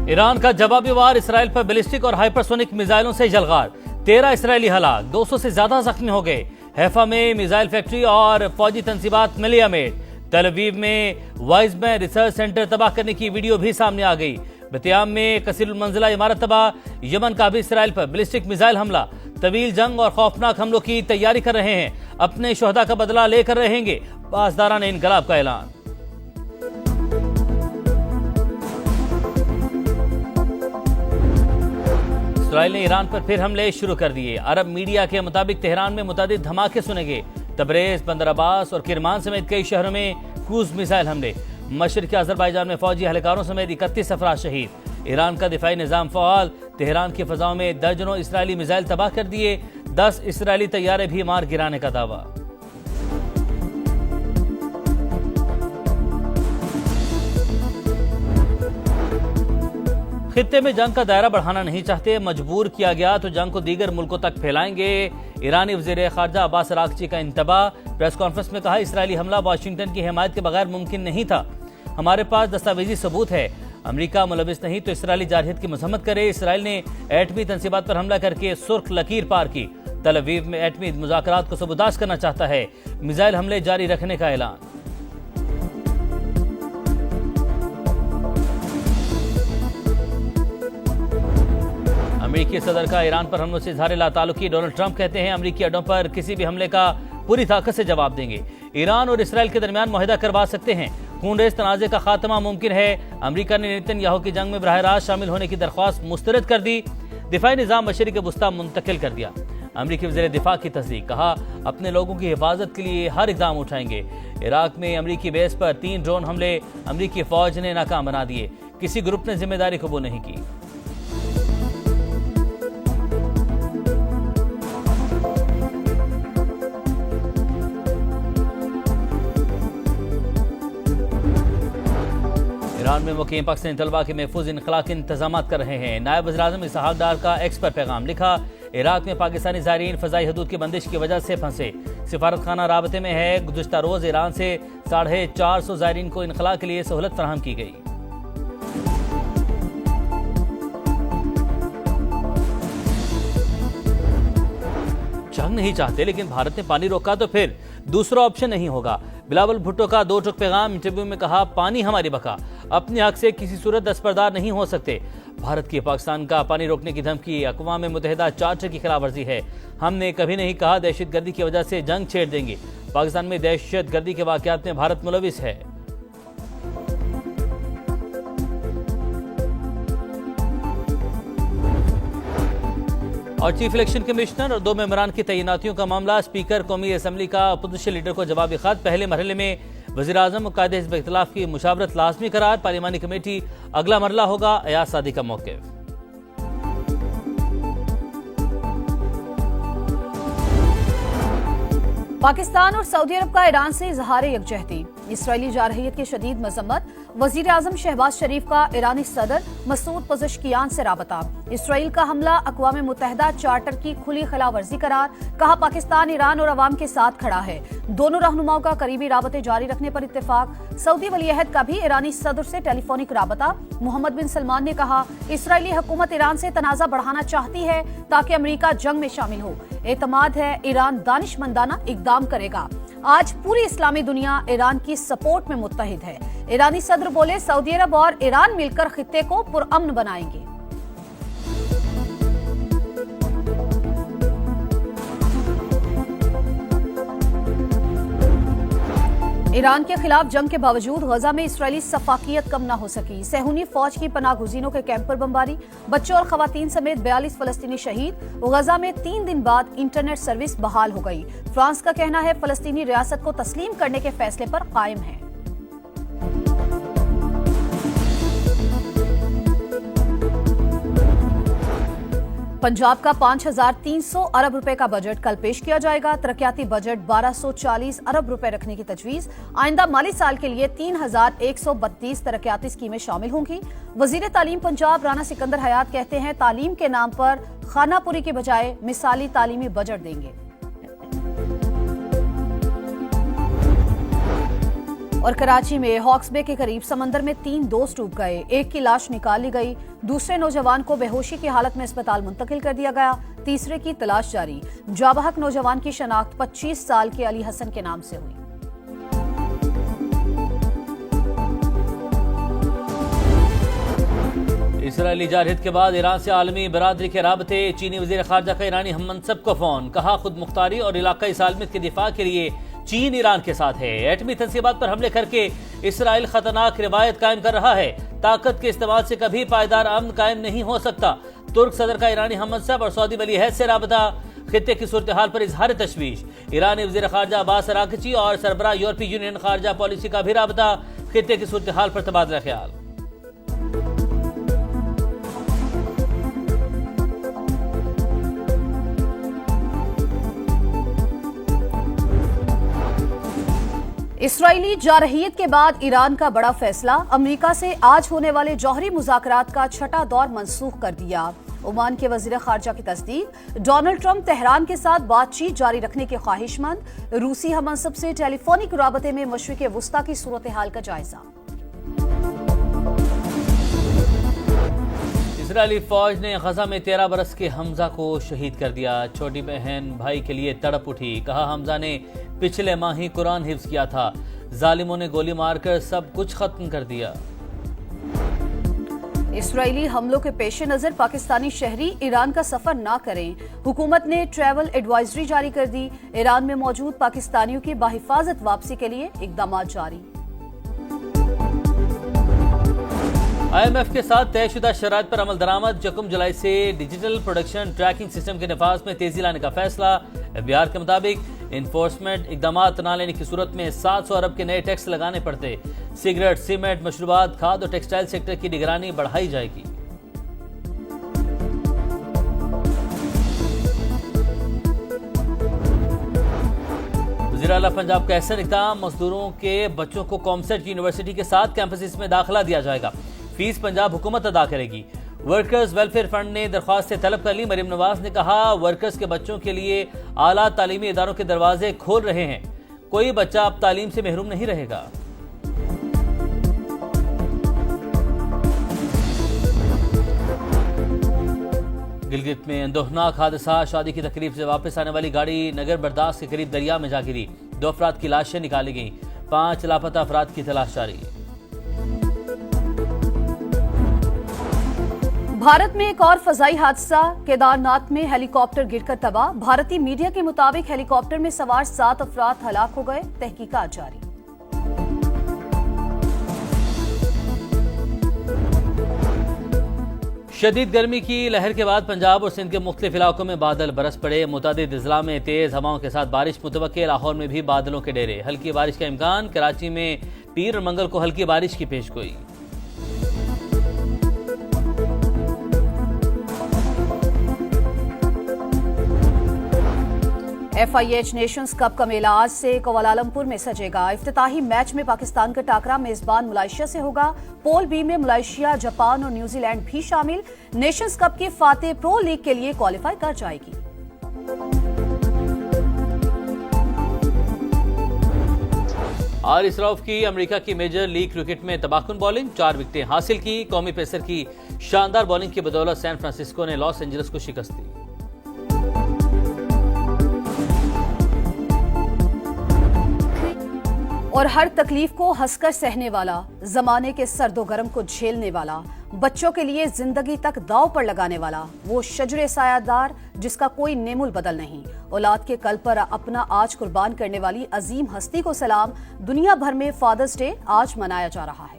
Iran का जवाबी वार Israel पर बैलिस्टिक और हाइपरसोनिक मिसाइलों से जलगार। 13 इसराइली हलाक, 200 से ज्यादा जख्मी हो गए। हैफा में मिसाइल फैक्ट्री और फौजी तंसीबात मिलिया में। तल अवीव में वाइजमैन रिसर्च सेंटर तबाह करने की वीडियो भी सामने आ गई। बतियाम में कसीरुल मंजिला इमारत तबाह। यमन का भी इसराइल पर बैलिस्टिक मिसाइल हमला। तवील जंग और खौफनाक हमलों की तैयारी कर रहे हैं। अपने शोहदा का बदला लेकर रहेंगे। पासदारान इनकलाब का ऐलान। इसराइल ने ईरान पर फिर हमले शुरू कर दिए। अरब मीडिया के मुताबिक तेहरान में मुतादिद धमाके सुने गए। तबरेज, बंदर अब्बास और किरमान समेत कई शहरों में क्रूज मिसाइल हमले। मशरिकी अजरबैजान में फौजी एहलकारों समेत 31 अफराद शहीद। ईरान का दिफाई निजाम फ़आल। तेहरान की फ़ज़ाओं में दर्जनों इसराइली मिसाइल तबाह कर दिए। 10 इसराइली तैयारे भी मार गिराने का दावा। खित्ते में जंग का दायरा बढ़ाना नहीं चाहते, मजबूर किया गया तो जंग को दीगर मुल्कों तक फैलाएंगे। ईरानी वज़ीर ख़ारजा अब्बास अराग़ची का इंतबाह। प्रेस कॉन्फ्रेंस में कहा, इसराइली हमला वाशिंगटन की हिमायत के बगैर मुमकिन नहीं था। हमारे पास दस्तावेजी सबूत है। अमेरिका मुलविस नहीं तो इसराइली जारहियत की मजम्मत करे। इसराइल ने एटमी तंसीबात पर हमला करके सुर्ख लकीर पार की। तल अवीव में एटमी मुज़ाकरात को सबूताश करना चाहता है। मिसाइल हमले जारी रखने का ऐलान। अमेरिकी सदर का ईरान पर हमलों से इज़हार लाताल्लुकी। डोनाल्ड ट्रंप कहते हैं, अमेरिकी अड्डों पर किसी भी हमले का पूरी ताकत से जवाब देंगे। ईरान और इसराइल के दरमियान मुआहिदा करवा सकते हैं। खूनरेज़ तनाज़े का खात्मा मुमकिन है। अमेरिका ने नेतन्याहू की जंग में बराह रास्त शामिल होने की दरख्वास्त मुस्तरद कर दी। दिफाई निज़ाम मशरिक़ वुस्ता मुंतकिल कर दिया। अमेरिकी वज़ीर दिफा की तस्दीक। कहा, अपने लोगों की हिफाजत के लिए हर इक़दाम उठाएंगे। इराक में अमेरिकी बेस पर 3 ड्रोन हमले अमेरिकी फ़ौज ने नाकाम बना दिए। किसी ग्रुप ने जिम्मेदारी कबूल नहीं की। ईरान में मुकीम पाकिस्तानी तलबा के महफूज इनखला के इंतजाम कर रहे हैं। नायब वज़ीर-ए-आज़म इसहाक डार का एक्स पर पैगाम। लिखा, इराक में पाकिस्तानी ज़ायरीन फ़ज़ाई हदूद की बंदिश की वजह से फंसे। सिफारत खाना राबते में है। गुज़श्ता रोज़ ईरान से 450 ज़ायरीन को इनखला के लिए सहूलत फराहम की गई। जंग नहीं चाहते, लेकिन भारत ने पानी रोका तो फिर दूसरा ऑप्शन नहीं होगा। बिलावल भुट्टो का 2 टुक पैगाम। इंटरव्यू में कहा, पानी हमारी बका, अपने हक से किसी सूरत दस्तबरदार नहीं हो सकते। भारत की पाकिस्तान का पानी रोकने की धमकी अक़वाम मुत्तहिदा चार्टर की खिलाफ वर्जी है। हमने कभी नहीं कहा दहशतगर्दी की वजह से जंग छेड़ देंगे। पाकिस्तान में दहशतगर्दी के वाक़यात में भारत मुलविस है। और चीफ इलेक्शन कमिश्नर और 2 मेंबरान की तैनातियों का मामला। स्पीकर कौमी असम्बली का अपोजिशन लीडर को जवाबी खत। पहले मरहले में वज़ीर-ए-आज़म और कायदे हिज़्ब इख्तिलाफ की मुशावरत लाज़मी करार। पार्लिमानी कमेटी अगला मरला होगा। अयाज सादी का मौक़िफ़। पाकिस्तान और सऊदी अरब का ईरान से इज़हार यकजहती। इसराइली जारहियत की शदीद मजम्मत। वज़ीर-ए-आज़म शहबाज शरीफ का ईरानी सदर मसूद पज़ेश्कियान से राबता। इसराइल का हमला अक़वाम मुत्तहिदा चार्टर की खुली खिलाफवर्जी करार। कहा, पाकिस्तान ईरान और अवाम के साथ खड़ा है। दोनों रहनुमाओं का करीबी राबते जारी रखने पर इत्तेफाक। सऊदी वलीअहद का भी ईरानी सदर से टेलीफोनिक राबता। मोहम्मद बिन सलमान ने कहा, इसराइली हुकूमत ईरान से तनाज़ा बढ़ाना चाहती है ताकि अमेरिका जंग में शामिल हो। एतमाद है ईरान दानिशमंदाना इक़दाम करेगा। आज पूरी इस्लामी दुनिया ईरान की सपोर्ट में मुत्तहिद है। ईरानी सदर बोले, सऊदी अरब और ईरान मिलकर खित्ते को पुरअमन बनाएंगे। ईरान के खिलाफ जंग के बावजूद गजा में इसराइली सफाकियत कम न हो सकी। सहूनी फौज की पनाहगुज़ीनों के कैंप पर बमबारी। बच्चों और खवातीन समेत 42 फलस्तीनी शहीद। गजा में 3 दिन बाद इंटरनेट सर्विस बहाल हो गई। फ्रांस का कहना है, फलस्तीनी रियासत को तस्लीम करने के फैसले पर कायम है। पंजाब का 5300 अरब रुपए का बजट कल पेश किया जाएगा। तरक्याती बजट 1240 अरब रुपए रखने की तजवीज। आइंदा माली साल के लिए 3132 तरक्याती स्कीमें शामिल होंगी। वजीर तालीम पंजाब राना सिकंदर हयात कहते हैं, तालीम के नाम पर खानापुरी के बजाय मिसाली तालीमी बजट देंगे। और कराची में हॉक्स बे के करीब समंदर में 3 दोस्त डूब गए। एक की लाश निकाल ली गई, दूसरे नौजवान को बेहोशी की हालत में अस्पताल मुंतकिल कर दिया गया, तीसरे की तलाश जारी। जाबहक नौजवान की शनाख्त 25 साल के अली हसन के नाम से हुई। इसराइली जारहियत के बाद ईरान से आलमी बरादरी के राबते। चीनी वजीर खारजा का ईरानी हम मनसब को फोन, कहा खुद मुख्तारी और इलाकाई सालमियत के दिफा के लिए चीन ईरान के साथ है। एटमी तंसीबात पर हमले करके इसराइल खतरनाक रिवायत कायम कर रहा है। ताकत के इस्तेमाल से कभी पायदार अमन कायम नहीं हो सकता। तुर्क सदर का ईरानी हम मनसब और सऊदी वली हैत से राबता। खित्ते की सूरत हाल पर इजहार तशवीश। ईरानी वजीर खारजा अब्बास अरागची और सरबराह यूरोपीय यूनियन खारजा पॉलिसी का भी राबता। खित्ते की सूरत हाल पर तबादला ख्याल। इसराइली जारहियत के बाद ईरान का बड़ा फैसला। अमेरिका से आज होने वाले जौहरी मुज़ाकरात का छठा दौर मंसूख कर दिया। ओमान के वजीर खारजा की तस्दीक। डोनाल्ड ट्रंप तेहरान के साथ बातचीत जारी रखने के ख्वाहिशमंद। रूसी हम मनसब से टेलीफोनिक राबते में मशरिक़ वुस्ता की सूरत हाल का जायजा। इजरायली फौज ने गजा में 13 बरस के हमजा को शहीद कर दिया। छोटी बहन भाई के लिए तड़प उठी, कहा हमजा ने पिछले माह ही कुरान हिफ्ज किया था। जालिमों ने गोली मारकर सब कुछ खत्म कर दिया। इसराइली हमलों के पेश नजर पाकिस्तानी शहरी ईरान का सफर ना करें। हुकूमत ने ट्रैवल एडवाइजरी जारी कर दी। ईरान में मौजूद पाकिस्तानियों की बाहिफाजत वापसी के लिए इकदाम जारी। IMF के साथ तयशुदा शराइत पर अमल दरामद। 1 जुलाई से डिजिटल प्रोडक्शन ट्रैकिंग सिस्टम के नफाज में तेजी लाने का फैसला। FBI के मुताबिक इन्फोर्समेंट इकदाम न लेने की सूरत में 700 अरब के नए टैक्स लगाने पड़ते। सिगरेट, सीमेंट, मशरूबात, खाद और टेक्सटाइल सेक्टर की निगरानी बढ़ाई जाएगी। वज़ीर आला पंजाब का ऐसा इक़दाम। मजदूरों के बच्चों को कॉमसेट यूनिवर्सिटी के साथ कैंपस में दाखिला दिया जाएगा। फीस पंजाब हुकूमत अदा करेगी। वर्कर्स वेलफेयर फंड ने दरख्वास्त तलब कर ली। मरीम नवाज ने कहा वर्कर्स के बच्चों के लिए आला तालीमी इदारों के दरवाजे खोल रहे हैं। कोई बच्चा अब तालीम से महरूम नहीं रहेगा। गिलगित में अंदोहनाक हादसा। शादी की तकरीब से वापस आने वाली गाड़ी नगर बर्दाश्त के करीब दरिया में जा गिरी। 2 अफराद की लाशें निकाली गईं। 5 लापता अफराद की तलाश जारी। भारत में एक और फजाई हादसा। केदारनाथ में हेलीकॉप्टर गिरकर तबाह। भारतीय मीडिया के मुताबिक हेलीकॉप्टर में सवार 7 अफराद हलाक हो गए। तहकीकात जारी। शदीद गर्मी की लहर के बाद पंजाब और सिंध के मुख्तलिफ इलाकों में बादल बरस पड़े। मुतादिद अजला में तेज हवाओं के साथ बारिश मुतवक्के। लाहौर में भी बादलों के डेरे। हल्की बारिश का इम्कान। कराची में पीर और मंगल को हल्की बारिश की पेशगोई। FIH नेशंस कप का मेला आज से कुआलालंपुर में सजेगा। इफ्तिताही मैच में पाकिस्तान का टाकरा मेजबान मलेशिया से होगा। पोल बी में मलेशिया, जापान और न्यूजीलैंड भी शामिल। नेशंस कप की फातेह प्रो लीग के लिए क्वालिफाई कर जाएगी। आरिस रऊफ की अमेरिका की मेजर लीग क्रिकेट में तबाहकुन बॉलिंग। 4 विकेटें हासिल की। कौमी पेसर की शानदार बॉलिंग की बदौलत सैन फ्रांसिस्को ने लॉस एंजल्स को शिकस्त दी। और हर तकलीफ को हंसकर सहने वाला, जमाने के सर्दो गर्म को झेलने वाला, बच्चों के लिए जिंदगी तक दांव पर लगाने वाला, वो शजरे सायादार जिसका कोई नेमुल बदल नहीं। औलाद के कल पर अपना आज कुर्बान करने वाली अजीम हस्ती को सलाम। दुनिया भर में फादर्स डे आज मनाया जा रहा है।